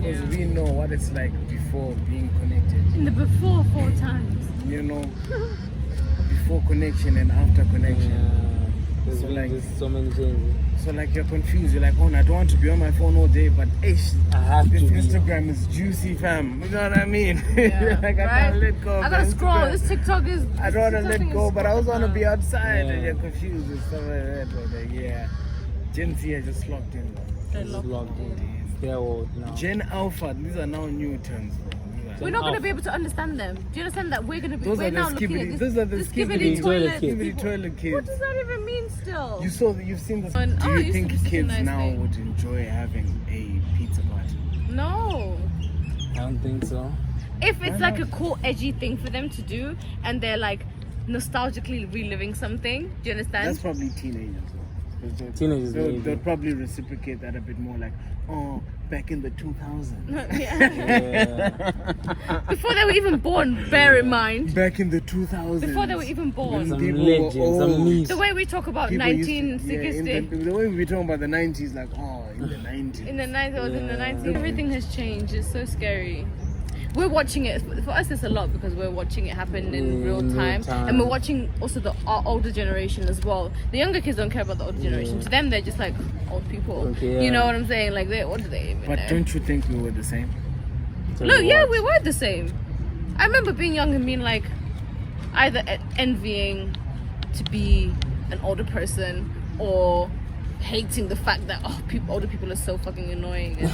Because we know what it's like before being connected. In the before 4 times. You know, before connection and after connection. There's so many changes. So like you're confused. You're like, oh, I don't want to be on my phone all day, but this Instagram is juicy, fam. You know what I mean? Yeah. Like I can't let go. I gotta scroll. Instagram. This TikTok is. I don't want to let go, but I also want to be outside, Yeah. and you're confused and stuff like that. But like, Gen Z are just locked in. They're locked in. They're old now. Gen Alpha, these are now new terms. We're not going to be able to understand them. Do you understand that we're going to be? Those we're are now the looking skibbity. at Those are the skibbity toilet toilet. Skibbity toilet kids. What does that even mean? Still. You've seen this. And- Do oh, you you think said this is a kids nice now thing. would enjoy having a pizza party? No. I don't think so. If it's like a cool, edgy thing for them to do, and they're like nostalgically reliving something, do you understand? That's probably teenagers. Teenagers, They'll probably reciprocate that a bit more, like, oh, back in the 2000s. Yeah. Before they were even born, bear in mind. Back in the 2000s. Before they were even born. Some people legends, were some old. myths. The way we talk about People used to- 1960. the way we talk about the 90s, like, oh, in the 90s. In the 90s, it was in the Yeah. 90s. Everything has changed. It's so scary. We're watching it. For us, it's a lot because we're watching it happen in real time. And we're watching also our older generation as well. The younger kids don't care about the older generation. To them, they're just like old people. Okay, You know what I'm saying? Like, what do they even But know? don't you think we were the same? So Look, yeah, what? we were the same. I remember being young and being like, either envying to be an older person or hating the fact that older people are so fucking annoying and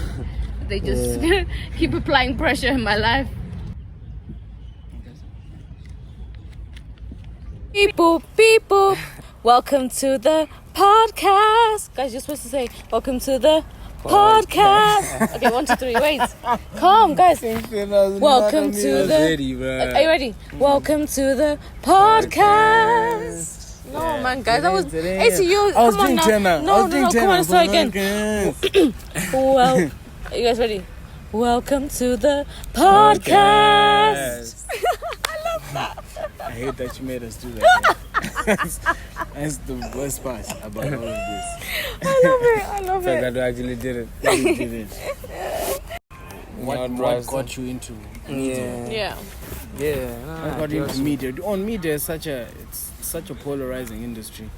they just keep applying pressure in my life. Beep boop, beep boop. Welcome to the podcast. Guys, you're supposed to say, welcome to the podcast. Okay, 1, 2, 3, wait. Calm, guys. Welcome to the... Ready, bro. Are you ready? Welcome to the podcast. No, man, guys, that was... Hey, so you... I was come on doing now. tenor. No, come on, let's try again. Well, are you guys ready? Welcome to the podcast. I hate that you made us do that. That's the worst part about all of this. I love So I it. actually did it. You did it. What got you into media? Yeah. What got you into media? Media is such a polarizing industry,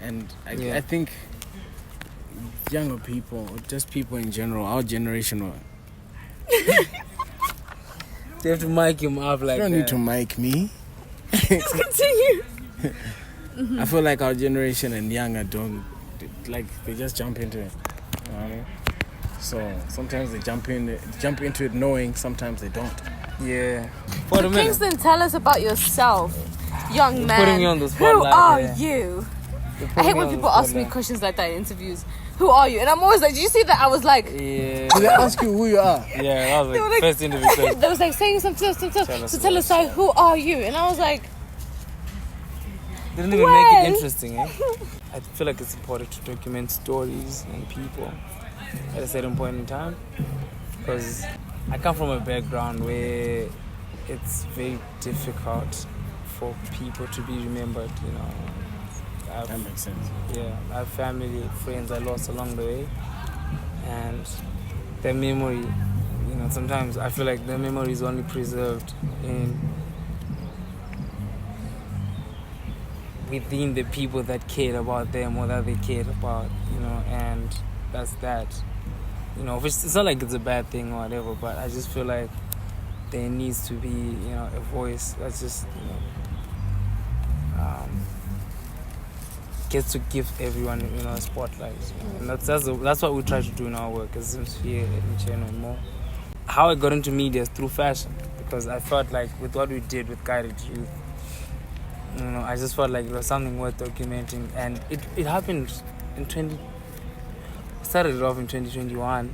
and I think younger people, or just people in general, our generation, You have to mic him up like you don't that. need to mic me. Continue. I feel like our generation and younger don't, like, they just jump into it. You know what I mean? So sometimes they jump into it knowing, sometimes they don't. Yeah. So Kingston, tell us about yourself, young man. Putting you on the Who spotlight, are yeah. you? I hate when people ask me questions like that in interviews. Who are you? And I'm always like, did you see that? I was like, Yeah. Do they ask you who you are? Yeah, that was They were like like- first interview question. they was like saying something. So tell us, like, who are you? And I was like, Didn't even Well. make it interesting, eh? I feel like it's important to document stories and people at a certain point in time, because I come from a background where it's very difficult for people to be remembered, you know. That makes sense. Yeah, I have family, friends I lost along the way, and their memory, you know, sometimes I feel like their memory is only preserved within the people that cared about them or that they cared about, you know, and that's that. You know, which it's not like it's a bad thing or whatever, but I just feel like there needs to be, you know, a voice that's just, you know, gets to give everyone, you know, a spotlight. You know? And that's what we try to do in our work as here at Micheno and more. How I got into media is through fashion, because I felt like with what we did with Guided Youth, you know, I just felt like it was something worth documenting, and it happened started it off in 2021,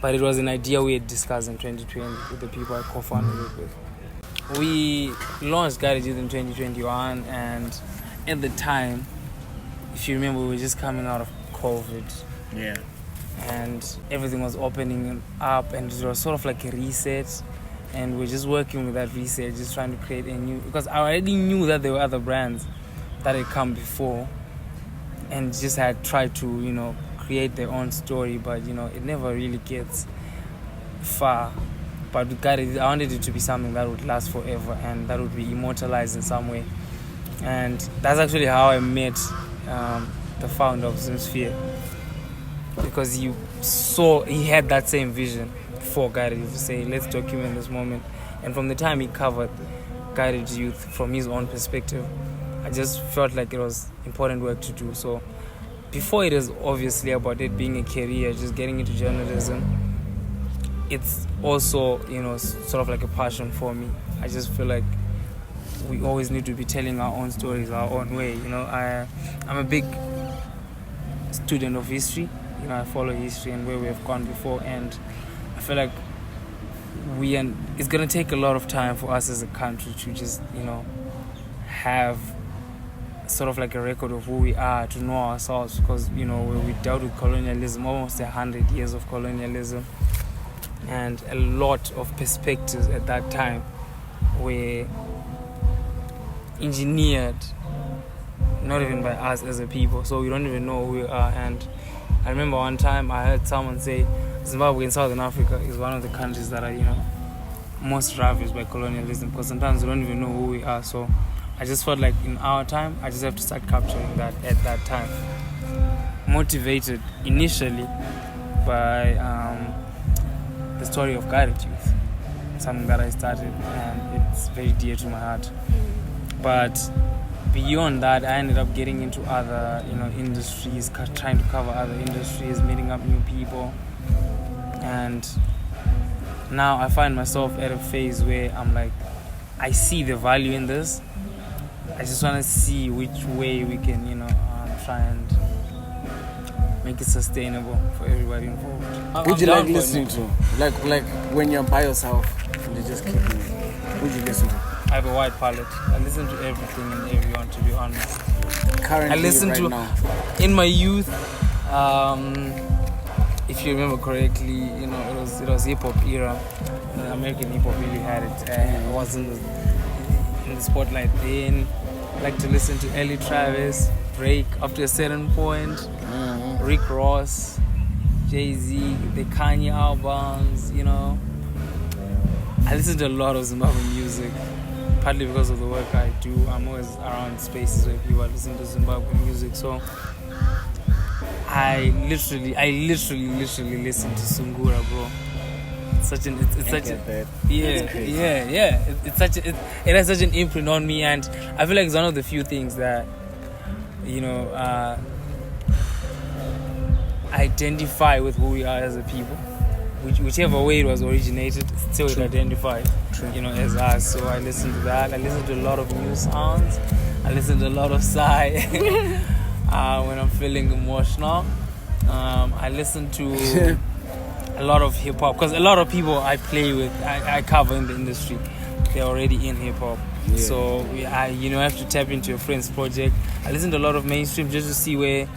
but it was an idea we had discussed in 2020 with the people I co-founded it with. We launched Guided Youth in 2021, and at the time, if you remember, we were just coming out of COVID. Yeah. And everything was opening up, and it was sort of like a reset, and we're just working with that reset, just trying to create a new, because I already knew that there were other brands that had come before and just had tried to, you know, create their own story, but, you know, it never really gets far. But with candid, I wanted it to be something that would last forever and that would be immortalized in some way. And that's actually how I met the founder of Zimsphere, because he had that same vision for guided to say, let's document this moment. And from the time he covered guided youth from his own perspective, I just felt like it was important work to do. So before it is obviously about it being a career, just getting into journalism, it's also, sort of like a passion for me. I just feel like we always need to be telling our own stories our own way. I'm a big student of history. I follow history and where we have gone before, and I feel like it's gonna take a lot of time for us as a country to just have sort of like a record of who we are, to know ourselves, because we dealt with colonialism, almost 100 years of colonialism, and a lot of perspectives at that time were engineered, not even by us as a people, so we don't even know who we are. And I remember one time I heard someone say Zimbabwe in Southern Africa is one of the countries that are most ravaged by colonialism, because sometimes we don't even know who we are. So I just felt like in our time I just have to start capturing that at that time, motivated initially by the story of guided youth, something that I started and it's very dear to my heart. But beyond that, I ended up getting into other industries, trying to cover other industries, meeting up new people, and now I find myself at a phase where I'm like, I see the value in this. I just want to see which way we can try and make it sustainable for everybody involved. Would you like listening to? Like when you're by yourself and you just keep moving, would you listen to? I have a wide palette. I listen to everything and everyone, to be honest. Currently, I listen right to now. In my youth, if you remember correctly, it was hip hop era. American hip hop really had it, and it wasn't in the spotlight then. I like to listen to Ellie Travis, Drake up to a certain point, Rick Ross, Jay-Z, the Kanye albums. I listen to a lot of Zimbabwean music, partly because of the work I do. I'm always around spaces where people listen to Zimbabwean music, so I literally listen to Sungura, bro. It has such an imprint on me, and I feel like it's one of the few things that identify with who we are as a people. Whichever way it was originated, still it identified as us. So I listen to that. I listen to a lot of new sounds. I listen to a lot of SAI when I'm feeling emotional. I listen to a lot of hip hop, because a lot of people I play with, I cover in the industry, they're already in hip hop. Yeah. So I have to tap into your friend's project. I listen to a lot of mainstream just to see where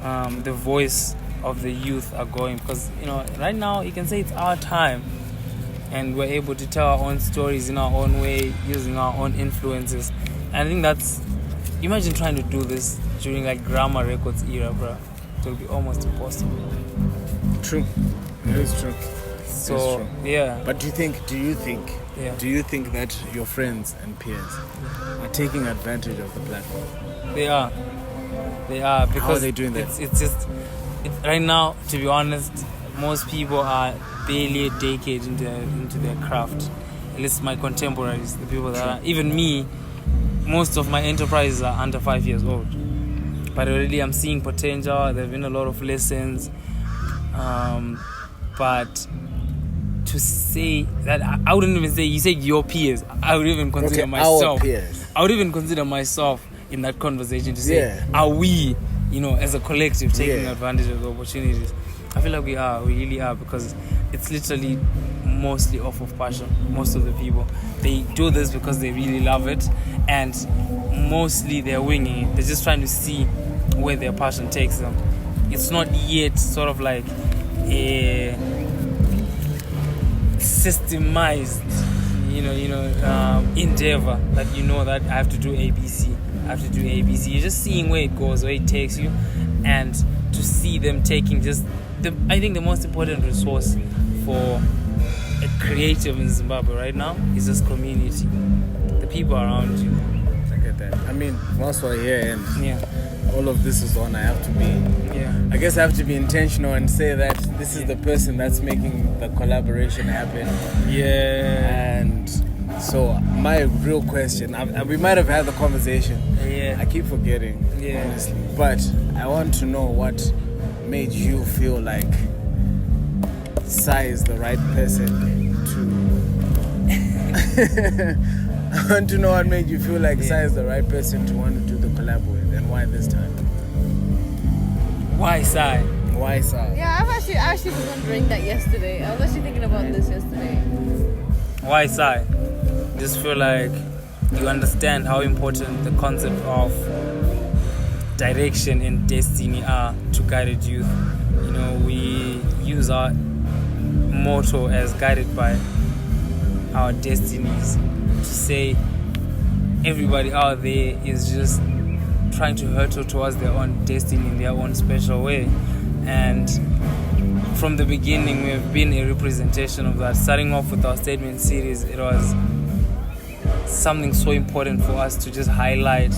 the voice of the youth are going, because right now you can say it's our time and we're able to tell our own stories in our own way, using our own influences. And I think that's, imagine trying to do this during like Grammar Records era, bro. It will be almost impossible. True. It is true. So true. Yeah. But do you think that your friends and peers are taking advantage of the platform? They are because how are they doing that? It's just right now, to be honest, most people are barely a decade into their craft. At least my contemporaries, the people that are, even me, most of my enterprises are under 5 years old. But already I'm seeing potential. There have been a lot of lessons. But to say that, I wouldn't even say, you say your peers. I would even consider myself. Our peers. I would even consider myself in that conversation to say, are we, as a collective, taking advantage of the opportunities? I feel like we really are, because it's literally mostly off of passion. Most of the people, they do this because they really love it, and mostly they're winging it. They're just trying to see where their passion takes them. It's not yet sort of like a systemized, endeavor that that I have to do ABC. You're just seeing where it goes, where it takes you, and to see them taking just I think the most important resource for a creative in Zimbabwe right now is just community, the people around you. I get that. I mean, once we're here and Yeah. all of this is on, I have to be, Yeah. I guess I have to be intentional and say that this is the person that's making the collaboration happen. Yeah. And so my real question, we might have had the conversation. Yeah. I keep forgetting, Yeah. honestly. But I want to know what made you feel like SAI is the right person to... I want to know what made you feel like SAI is the right person to want to do the collab with, and why this time? Why SAI? Why SAI? Yeah, I actually was wondering that yesterday. I was actually thinking about this yesterday. Why SAI? Just feel like you understand how important the concept of direction and destiny are to guided youth. You know, we use our motto as guided by our destinies to say everybody out there is just trying to hurtle towards their own destiny in their own special way. And from the beginning, we have been a representation of that. Starting off with our statement series, it was something so important for us to just highlight,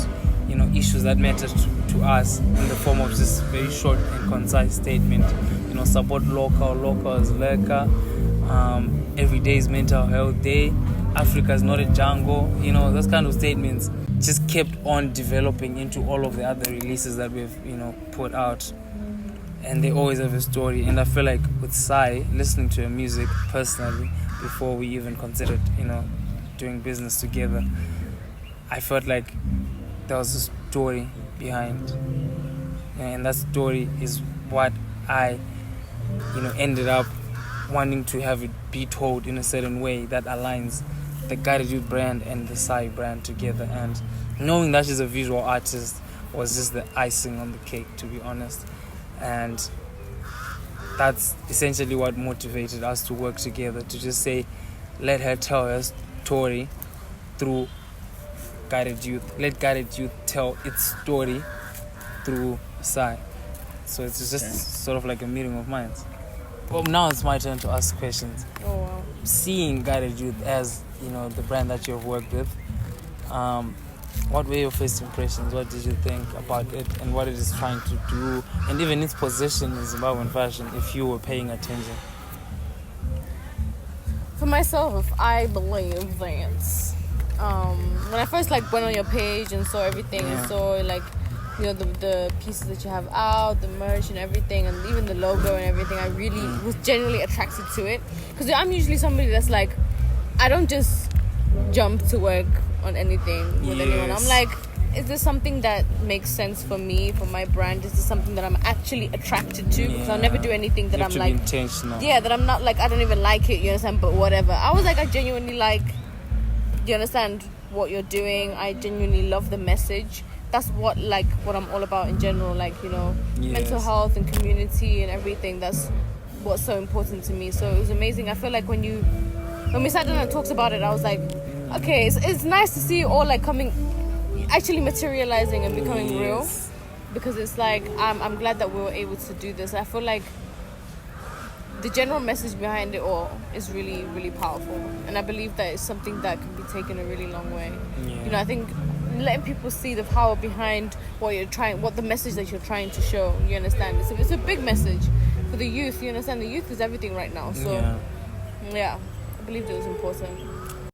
you know, issues that matter to us in the form of just very short and concise statement. You know, support local is lekker. Every day is mental health day. Africa is not a jungle. You know, those kind of statements just kept on developing into all of the other releases that we've, you know, put out. And they always have a story. And I feel like with SAI, listening to her music personally, before we even considered, you know, doing business together, I felt like there was a story behind. And that story is what I, you know, ended up wanting to have it be told in a certain way that aligns the Guided Youth brand and the SAI brand together. And knowing that she's a visual artist was just the icing on the cake, to be honest. And that's essentially what motivated us to work together, to just say, let her tell her story through Guided Youth. Let Guided Youth tell its story through SAI. So it's just sort of like a meeting of minds. Well, now it's my turn to ask questions. Oh wow. Seeing Guided Youth as, you know, the brand that you've worked with, what were your first impressions? What did you think about it and what it is trying to do, and even its position in Zimbabwean fashion, if you were paying attention? For myself, I believe that when I first like went on your page and saw everything and saw like, you know, the pieces that you have out, the merch and everything, and even the logo and everything, I really was genuinely attracted to it. Because I'm usually somebody that's like, I don't just jump to work on anything with anyone. I'm like, is this something that makes sense for me, for my brand? Is this something that I'm actually attracted to? Because I'll never do anything that I'm like, intentional. Yeah, that I'm not like, I don't even like it, you understand? But whatever. I was like, I genuinely like, you understand what you're doing? I genuinely love the message. That's what I'm all about in general, like, you know, mental health and community and everything. That's what's so important to me. So it was amazing. I feel like when we sat down and talked about it, I was like, okay, it's nice to see it all like actually materializing and becoming real, because it's like I'm glad that we were able to do this. I feel like the general message behind it all is really, really powerful, and I believe that it's something that can be taken a really long way. You know, I think letting people see the power behind what the message that you're trying to show, you understand? It's a big message for the youth, you understand? The youth is everything right now, so yeah, I believed it was important.